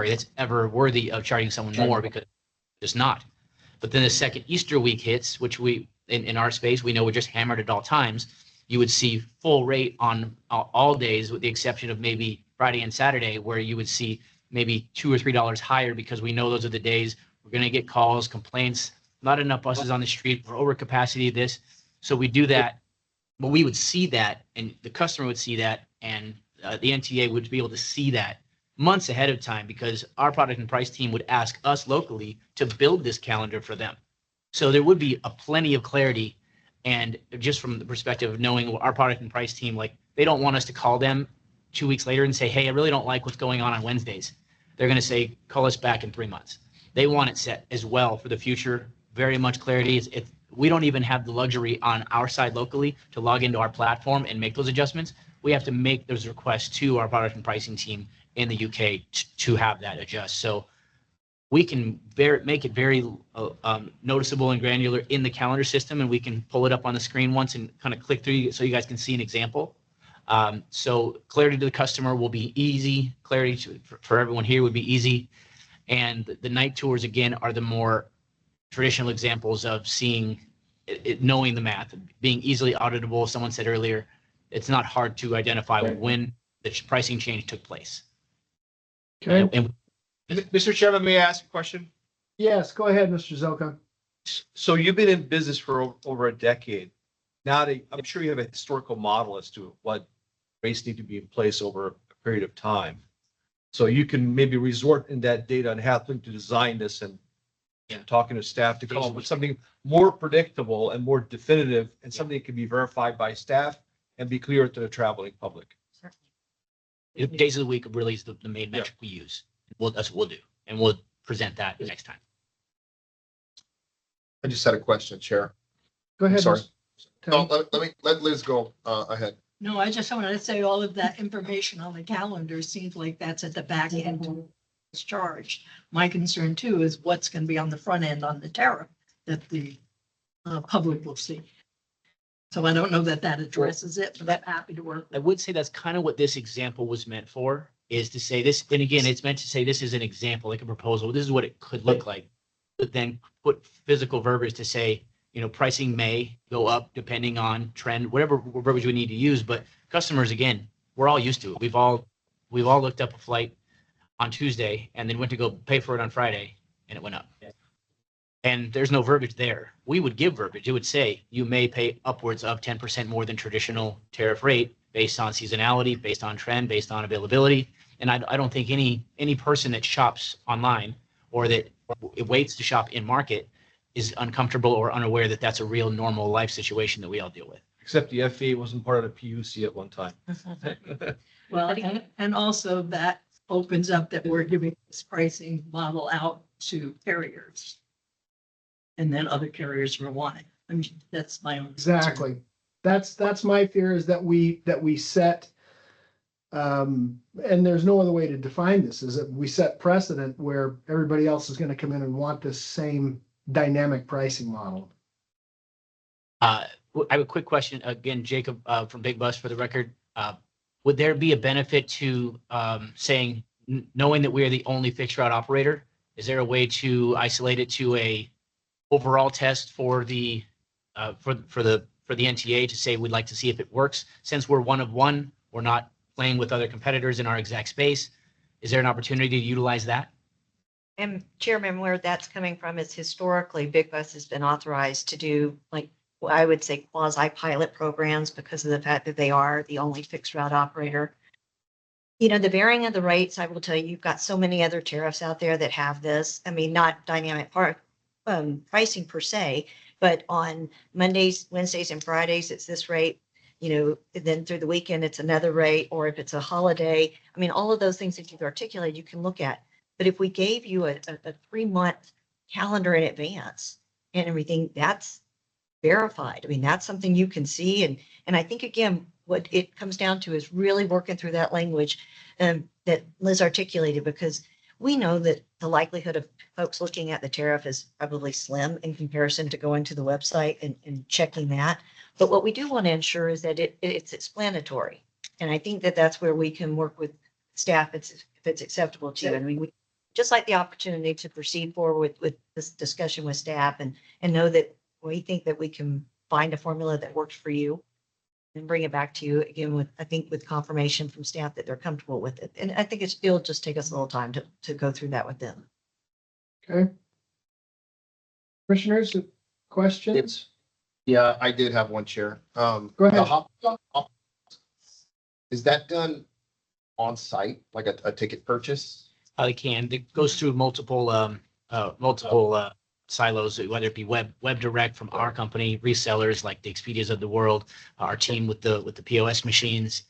that's ever worthy of charging someone more, because it's not. But then the second Easter week hits, which we in our space, we know we're just hammered at all times. You would see full rate on all days, with the exception of maybe Friday and Saturday, where you would see maybe $2 or $3 higher, because we know those are the days we're going to get calls, complaints, not enough buses on the street, we're over capacity of this. So we do that. But we would see that, and the customer would see that, and the NTA would be able to see that months ahead of time, because our product and price team would ask us locally to build this calendar for them. So there would be a plenty of clarity. And just from the perspective of knowing our product and price team, like, they don't want us to call them 2 weeks later and say, hey, I really don't like what's going on Wednesdays. They're going to say, call us back in 3 months. They want it set as well for the future. Very much clarity. We don't even have the luxury on our side locally to log into our platform and make those adjustments. We have to make those requests to our product and pricing team in the UK to have that adjust. So we can make it very noticeable and granular in the calendar system, and we can pull it up on the screen once and kind of click through so you guys can see an example. So clarity to the customer will be easy. Clarity for everyone here would be easy. And the night tours, again, are the more traditional examples of seeing it, knowing the math, being easily auditable. Someone said earlier, it's not hard to identify when the pricing change took place. Okay. And Mr. Chairman, may I ask a question? Yes, go ahead, Mr. Zelka. So you've been in business for over a decade. Now, I'm sure you have a historical model as to what rates need to be in place over a period of time. So you can maybe resort in that data and have them to design this and talking to staff to come up with something more predictable and more definitive, and something that can be verified by staff and be clear to the traveling public. days of the week really is the main metric we use. That's what we'll do, and we'll present that next time. I just had a question, Chair. Go ahead. Sorry. Ms. No, let Liz go ahead. No, I just wanted to say all of that information on the calendar seems like that's at the back end is charged. My concern too is what's going to be on the front end on the tariff that the public will see. So I don't know that addresses it, but I'm happy to work. I would say that's kind of what this example was meant for, is to say this, and again, it's meant to say this is an example, like a proposal. This is what it could look like, but then put physical verbiage to say, pricing may go up depending on trend, whatever verbiage we need to use. But customers, again, we're all used to it. We've all looked up a flight on Tuesday and then went to go pay for it on Friday, and it went up. And there's no verbiage there. We would give verbiage. It would say you may pay upwards of 10% more than traditional tariff rate based on seasonality, based on trend, based on availability. And I don't think any person that shops online or that waits to shop in market is uncomfortable or unaware that that's a real normal life situation that we all deal with. Except the FAA wasn't part of the PUC at one time. Well, and also that opens up that we're giving this pricing model out to carriers. And then other carriers will want it. I mean, that's my own. Exactly. That's my fear, is that we set, and there's no other way to define this, is that we set precedent where everybody else is going to come in and want this same dynamic pricing model. I have a quick question. Again, Jacob from Big Bus, for the record. Would there be a benefit to saying, knowing that we are the only fixed route operator, is there a way to isolate it to a overall test for the NTA to say we'd like to see if it works? Since we're one of one, we're not playing with other competitors in our exact space. Is there an opportunity to utilize that? And Chairman, where that's coming from is historically Big Bus has been authorized to do, like, I would say quasi pilot programs because of the fact that they are the only fixed route operator. The varying of the rates, I will tell you, you've got so many other tariffs out there that have this. I mean, not dynamic pricing per se, but on Mondays, Wednesdays, and Fridays, it's this rate. Then through the weekend, it's another rate, or if it's a holiday. I mean, all of those things that you've articulated, you can look at. But if we gave you a 3-month calendar in advance and everything, that's verified. I mean, that's something you can see. And I think, again, what it comes down to is really working through that language that Liz articulated, because we know that the likelihood of folks looking at the tariff is probably slim in comparison to going to the website and checking that. But what we do want to ensure is that it's explanatory. And I think that that's where we can work with staff if it's acceptable to you. I mean, just like the opportunity to proceed forward with this discussion with staff and know that we think that we can find a formula that works for you and bring it back to you again with, I think with confirmation from staff that they're comfortable with it. And I think it'll just take us a little time to go through that with them. Okay. Commissioners, questions? Yeah, I did have one, Chair. Go ahead. the Is that done on site, like a ticket purchase? They can. It goes through multiple silos, whether it be web direct from our company, resellers like the Expedias of the world, our team with the POS machines.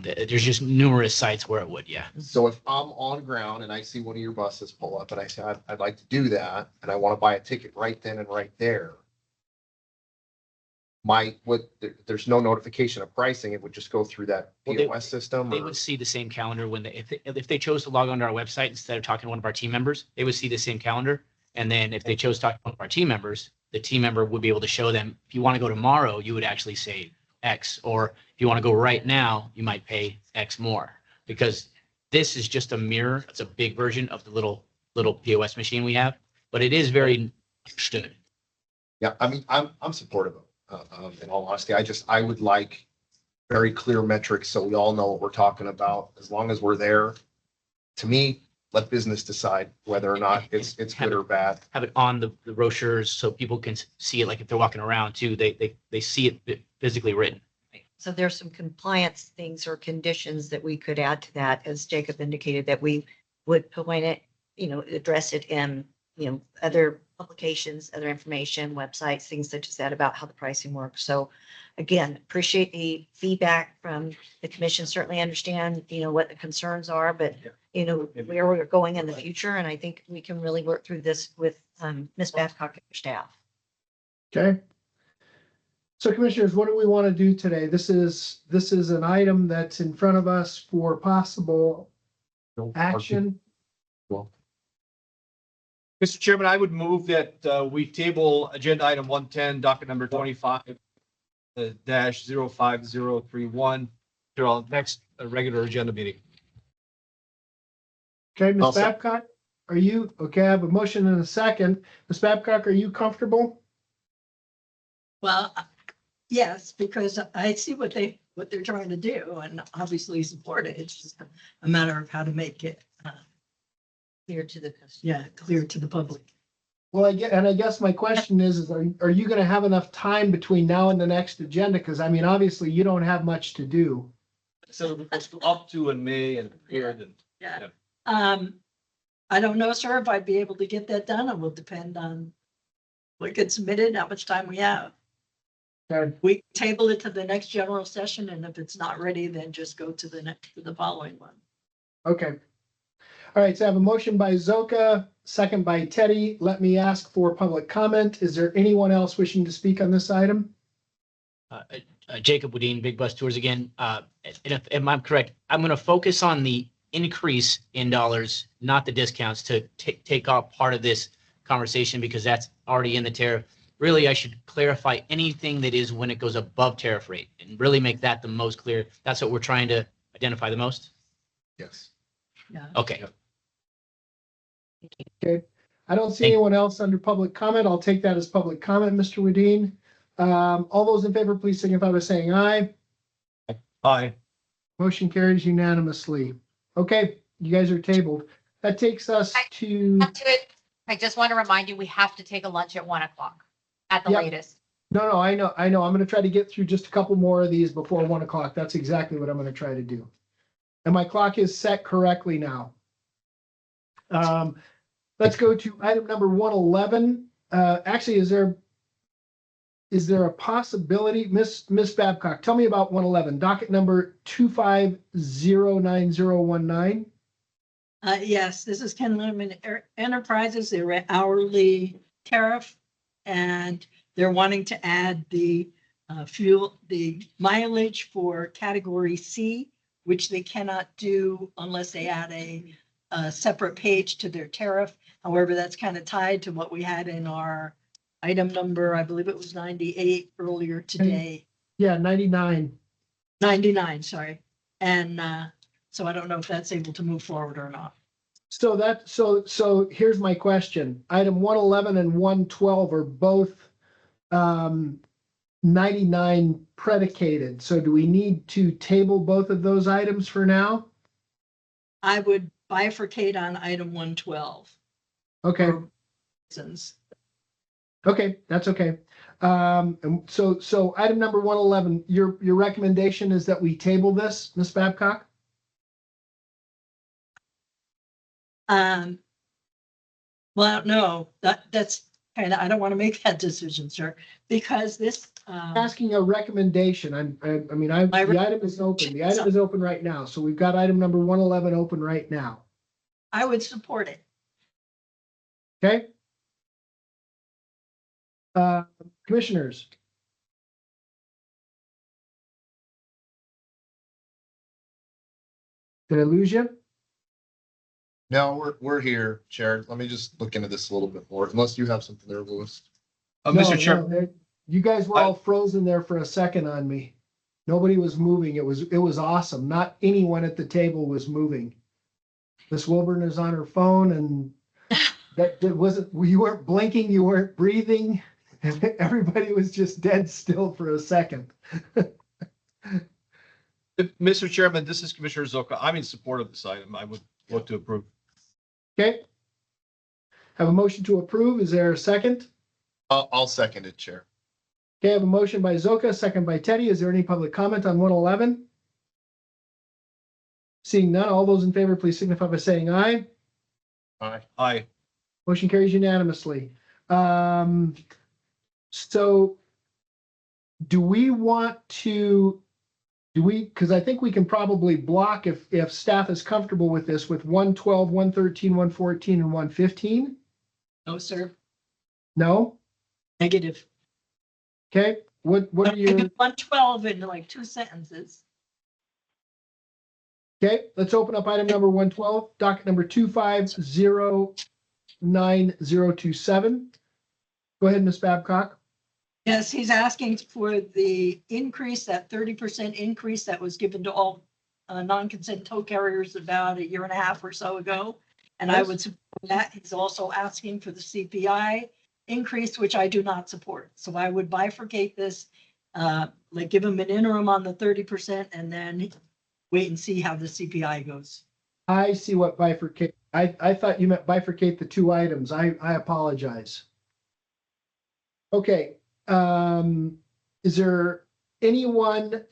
There's just numerous sites where it would, yeah. So if I'm on ground and I see one of your buses pull up and I say, I'd like to do that, and I want to buy a ticket right then and right there. There's no notification of pricing, it would just go through that Well, POS system? They or- would see the same calendar when if they chose to log onto our website instead of talking to one of our team members, they would see the same calendar. And then if they chose to talk to one of our team members, the team member would be able to show them, if you want to go tomorrow, you would actually say X, or if you want to go right now, you might pay X more. Because this is just a mirror. It's a big version of the little POS machine we have, but it is very understood. Yeah, I mean, I'm supportive in all honesty. I would like very clear metrics so we all know what we're talking about. As long as we're there, to me, let business decide whether or not it's good or bad. Have it on the brochures so people can see it, like if they're walking around too, they see it physically written. So there's some compliance things or conditions that we could add to that, as Jacob indicated, that we would point it, address it in, other publications, other information, websites, things such as that about how the pricing works. So again, appreciate the feedback from the commission. Certainly understand, what the concerns are, but where we're going in the future. And I think we can really work through this with Ms. Babcock and her staff. Okay. So commissioners, what do we want to do today? This is an item that's in front of us for possible action. Mr. Chairman, I would move that we table agenda item 110, docket number 25 dash 05031 to our next regular agenda meeting. Okay, I'll Ms. sec- Babcock, are you, okay, I have a motion and a second. Ms. Babcock, are you comfortable? Well, yes, because I see what they're trying to do and obviously support it. It's just a matter of how to make it, Here to the customer. clear to the public. Well, I guess my question is are you gonna have enough time between now and the next agenda? Because I mean, obviously you don't have much to do. So it's up to in May and prepared and. Yeah. I don't know, sir, if I'd be able to get that done. It will depend on what gets submitted, how much time we have. Okay. We table it to the next general session, and if it's not ready, then just go to the following one. Okay. All right, so I have a motion by Zoka, second by Teddy. Let me ask for public comment. Is there anyone else wishing to speak on this item? Jacob Woodine, Big Bus Tours again. And if I'm correct, I'm going to focus on the increase in dollars, not the discounts, to take off part of this conversation because that's already in the tariff. Really, I should clarify anything that is when it goes above tariff rate and really make that the most clear. That's what we're trying to identify the most. Yes. Yeah. Okay. I don't see Thank- anyone else under public comment. I'll take that as public comment, Mr. Wedeen. All those in favor, please signify by saying aye. Aye. Motion carries unanimously. Okay, you guys are tabled. That takes us to, Up to it. I just want to remind you, we have to take a lunch at 1 o'clock at the Yep. latest. no, I know. I'm gonna try to get through just a couple more of these before 1 o'clock. That's exactly what I'm gonna try to do. And my clock is set correctly now. Let's go to item number 111. Actually, is there a possibility, Miss Babcock, tell me about 111, docket number 2509019. Yes, this is Ken Lemon Enterprises, their hourly tariff. And they're wanting to add the the mileage for category C, which they cannot do unless they add a separate page to their tariff. However, that's kind of tied to what we had in our item number, I believe it was 98 earlier today. Yeah, 99. 99, sorry. And so I don't know if that's able to move forward or not. So here's my question. Item 111 and 112 are both 99 predicated. So do we need to table both of those items for now? I would bifurcate on item 112. Okay, for reasons. okay, that's okay. And so item number 111, your recommendation is that we table this, Ms. Babcock? Well, no, that's kind of, I don't want to make that decision, sir, because this, Asking a recommendation. The item is open. The item is open right now. So we've got item number 111 open right now. I would support it. Okay? Commissioners? Did I lose you? No, we're here, Chair. Let me just look into this a little bit more, unless you have something there, Louis. No, Mr. Chair, no, you guys were all frozen there for a second on me. Nobody was moving. It was awesome. Not anyone at the table was moving. Miss Wilburn is on her phone and that wasn't, you weren't blinking, you weren't breathing. Everybody was just dead still for a second. Mr. Chairman, this is Commissioner Zoka. I'm in support of this item. I would vote to approve. Okay. Have a motion to approve. Is there a second? I'll second it, Chair. Okay, I have a motion by Zoka, second by Teddy. Is there any public comment on 111? Seeing none, all those in favor, please signify by saying aye. Aye. Aye. Motion carries unanimously. So do we want to, because I think we can probably block if staff is comfortable with this with 112, 113, 114, and 115? No, sir. No? Negative. Okay, what are your, 112 in like 2 sentences. okay, let's open up item number 112, docket number 2509027. Go ahead, Ms. Babcock. Yes, he's asking for the increase, that 30% increase that was given to all non-consent tow carriers about 1.5 years or so ago. And I Yes. would support that. He's also asking for the CPI increase, which I do not support. So I would bifurcate this, like give him an interim on the 30% and then wait and see how the CPI goes. I see what bifurcate, I thought you meant bifurcate the two items. I apologize. Okay, is there anyone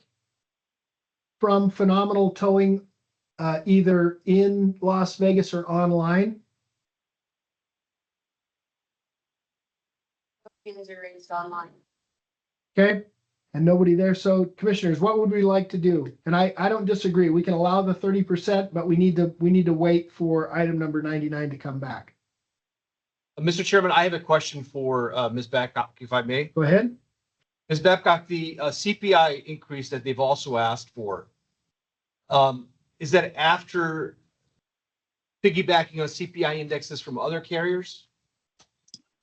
from Phenomenal Towing, either in Las Vegas or online? Opinions are raised online. Okay, and nobody there. So commissioners, what would we like to do? And I don't disagree. We can allow the 30%, but we need to wait for item number 99 to come back. Mr. Chairman, I have a question for Ms. Babcock, if I may. Go ahead. Ms. Babcock, the CPI increase that they've also asked for, is that after piggybacking on CPI indexes from other carriers?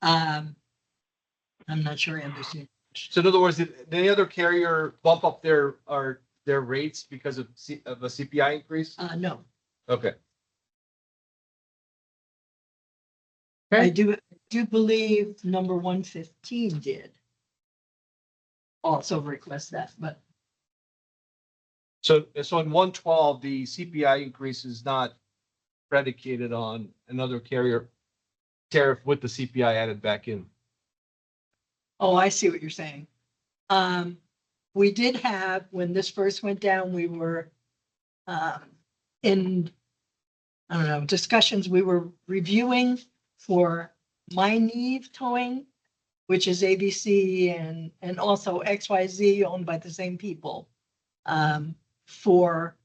I'm not sure I understand. So in other words, did any other carrier bump up their rates because of a CPI increase? No, Okay. I Okay, do believe number 115 did also request that, but So in 112, the CPI increase is not predicated on another carrier tariff with the CPI added back in. oh, I see what you're saying. We did have, when this first went down, we were in, I don't know, discussions, we were reviewing for My Neve Towing, which is ABC and also XYZ owned by the same people, for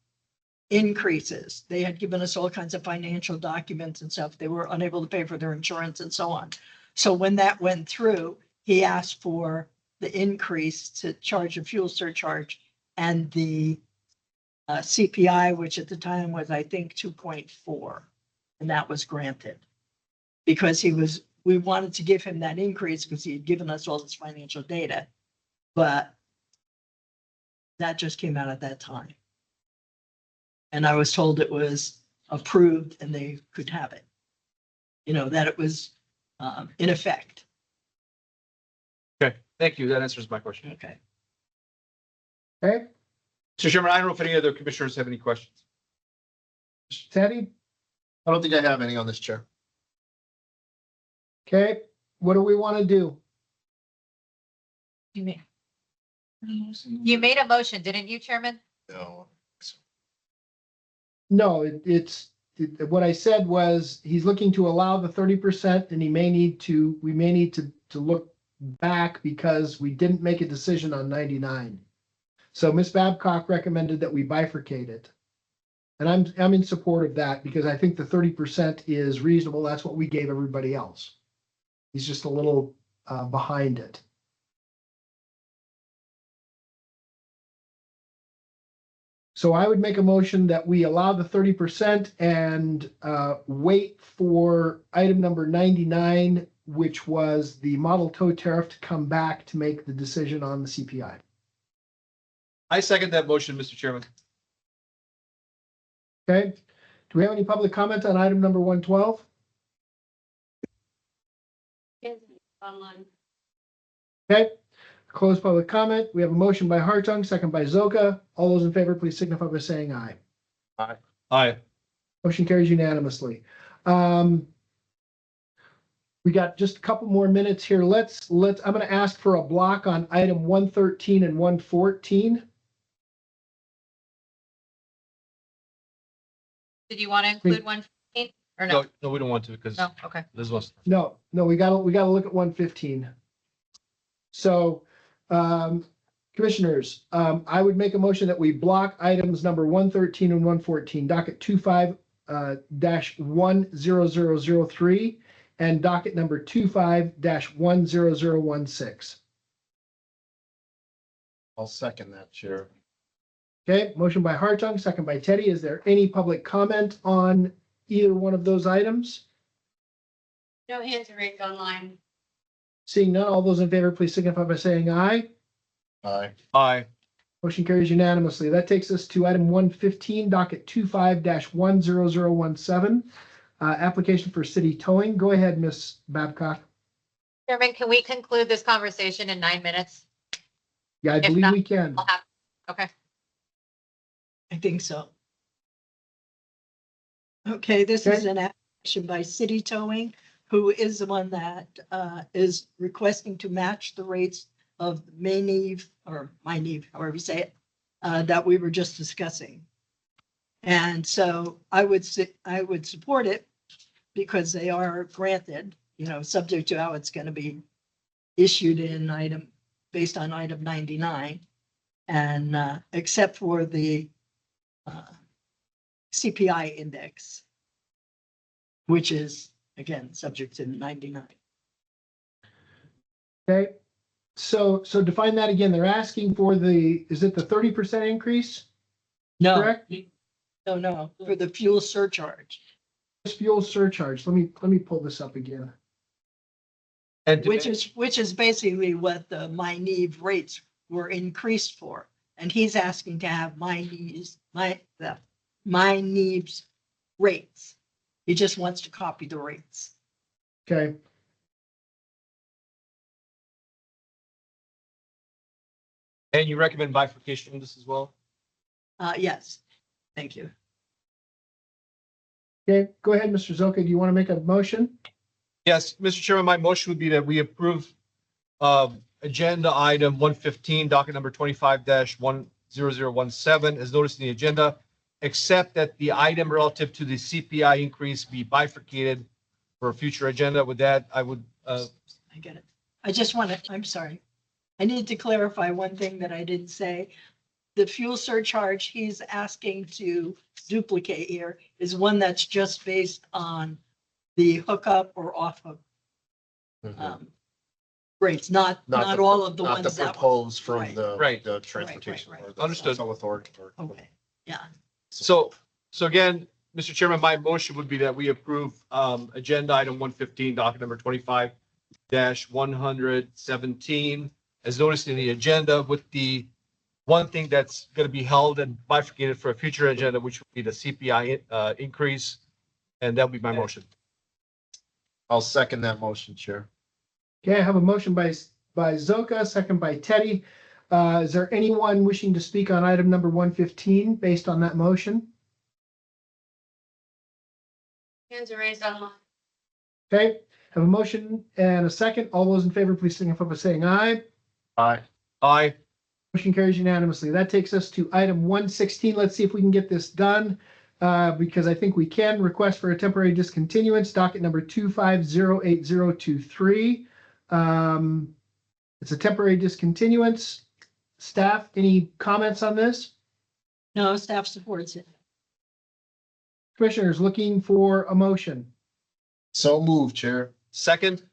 increases. They had given us all kinds of financial documents and stuff. They were unable to pay for their insurance and so on. So when that went through, he asked for the increase to charge a fuel surcharge and the CPI, which at the time was, I think, 2.4, and that was granted. Because we wanted to give him that increase because he had given us all this financial data, but that just came out at that time. And I was told it was approved and they could have it. You know, that it was in effect. Okay, thank you. That answers my question. Okay. Okay, Mr. Chairman, I don't know if any other commissioners have any questions. Teddy, I don't think I have any on this, Chair. okay, what do we want to do? You made a motion, didn't you, Chairman? No. No, what I said was, he's looking to allow the 30% and we may need to look back because we didn't make a decision on 99. So Ms. Babcock recommended that we bifurcate it. And I'm in support of that because I think the 30% is reasonable. That's what we gave everybody else. He's just a little behind it. So I would make a motion that we allow the 30% and wait for item number 99, which was the model tow tariff, to come back to make the decision on the CPI. I second that motion, Mr. Chairman. Okay, do we have any public comment on item number 112? Online. Okay, close public comment. We have a motion by Hartung, second by Zoka. All those in favor, please signify by saying aye. Aye. Motion carries unanimously. We got just a couple more minutes here. I'm going to ask for a block on item 113 and 114. Did you want to include 115 or no? No, we don't want to because No, okay. this was. No, we gotta look at 115. So, commissioners, I would make a motion that we block items number 113 and 114, docket 25-10003 and docket number 25-10016. I'll second that, Chair. Okay, motion by Hartung, second by Teddy. Is there any public comment on either one of those items? No hands are raised online. Seeing none, all those in favor, please signify by saying aye. Aye. Aye. Motion carries unanimously. That takes us to item 115, docket 25-10017, application for city towing. Go ahead, Ms. Babcock. Chairman, can we conclude this conversation in 9 minutes? Yeah, I If believe not, we can. I'll have, okay. I think so. Okay, this is an application by City Towing, who is the one that is requesting to match the rates of May-Neve, or My-Neve, however you say it, that we were just discussing. And so I would support it because they are granted, you know, subject to how it's going to be issued based on item 99, and except for the CPI index, which is, again, subject to 99. Okay, so define that again. They're asking for is it the 30% increase? No, Correct? no, for the fuel surcharge, Fuel surcharge. Let me pull this up again. And which is basically what the My-Neve rates were increased for. And he's asking to have My-Neve's rates. He just wants to copy the rates. Okay, and you recommend bifurcation on this as well? Yes, thank you. okay, go ahead, Mr. Zoka. Do you want to make a motion? Yes, Mr. Chairman, my motion would be that we approve agenda item 115, docket number 25-10017, as noticed in the agenda, except that the item relative to the CPI increase be bifurcated for a future agenda. With that, I would, I get it. I just want to, I'm sorry. I need to clarify one thing that I didn't say. The fuel surcharge he's asking to duplicate here is one that's just based on the hookup or off hook rates, not all of the Not ones the that. proposed from Right. the, Right. the transportation. right. or the Understood. Hotel Authority. Okay, yeah. so again, Mr. Chairman, my motion would be that we approve agenda item 115, docket number 25-117, as noticed in the agenda with the one thing that's going to be held and bifurcated for a future agenda, which would be the CPI increase. And that would be my motion. I'll second that motion, Chair. Okay, I have a motion by Zoka, second by Teddy. Is there anyone wishing to speak on item number 115 based on that motion? Hands are raised online. Okay, have a motion and a second. All those in favor, please signify by saying aye. Aye. Aye. Motion carries unanimously. That takes us to item 116. Let's see if we can get this done, because I think we can. Request for a temporary discontinuance, docket number 2508023. It's a temporary discontinuance. Staff, any comments on this? No, staff supports it. Commissioners looking for a motion. So moved, Chair. Second.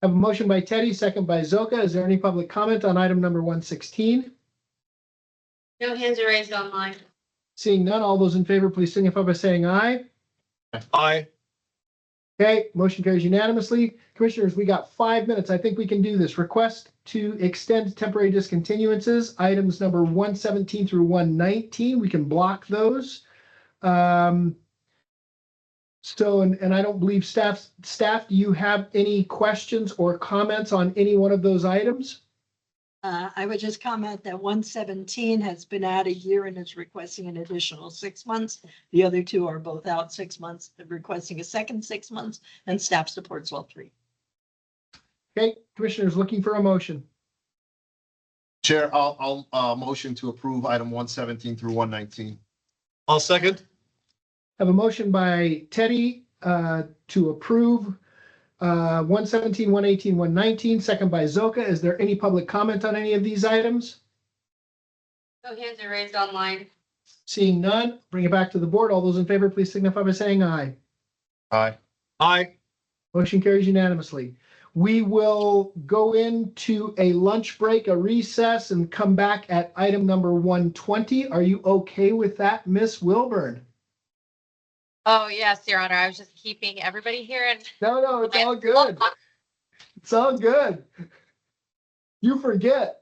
I have a motion by Teddy, second by Zoka. Is there any public comment on item number 116? No hands are raised online. Seeing none, all those in favor, please signify by saying aye. Aye. Okay, motion carries unanimously. Commissioners, we got 5 minutes. I think we can do this. Request to extend temporary discontinuances, items number 117 through 119. We can block those. So, and I don't believe staff, do you have any questions or comments on any one of those items? I would just comment that 117 has been out a year and is requesting an additional 6 months. The other two are both out 6 months, requesting a second 6 months, and staff supports all three. Okay, commissioners looking for a motion. Chair, I'll motion to approve item 117 through 119. I'll second. I have a motion by Teddy to approve 117, 118, 119, second by Zoka. Is there any public comment on any of these items? No hands are raised online. Seeing none, bring it back to the board. All those in favor, please signify by saying aye. Aye. Aye. Motion carries unanimously. We will go into a lunch break, a recess, and come back at item number 120. Are you okay with that, Miss Wilburn? Oh, yes, Your Honor. I was just keeping everybody here and No, it's all good. It's all good. You forget.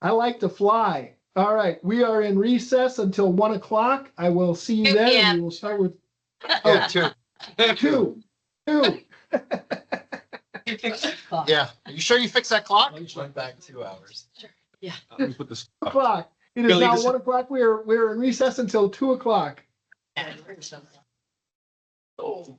I like to fly. All right, we are in recess until 1 o'clock. I will see you 2 then. p.m. And we will start with Yeah, two. two. Yeah. Are you sure you fixed that clock? Went back 2 hours. Let me put this. 2 o'clock. It is Billy, now this- 1 o'clock. We're in recess until 2 o'clock. And- Oh.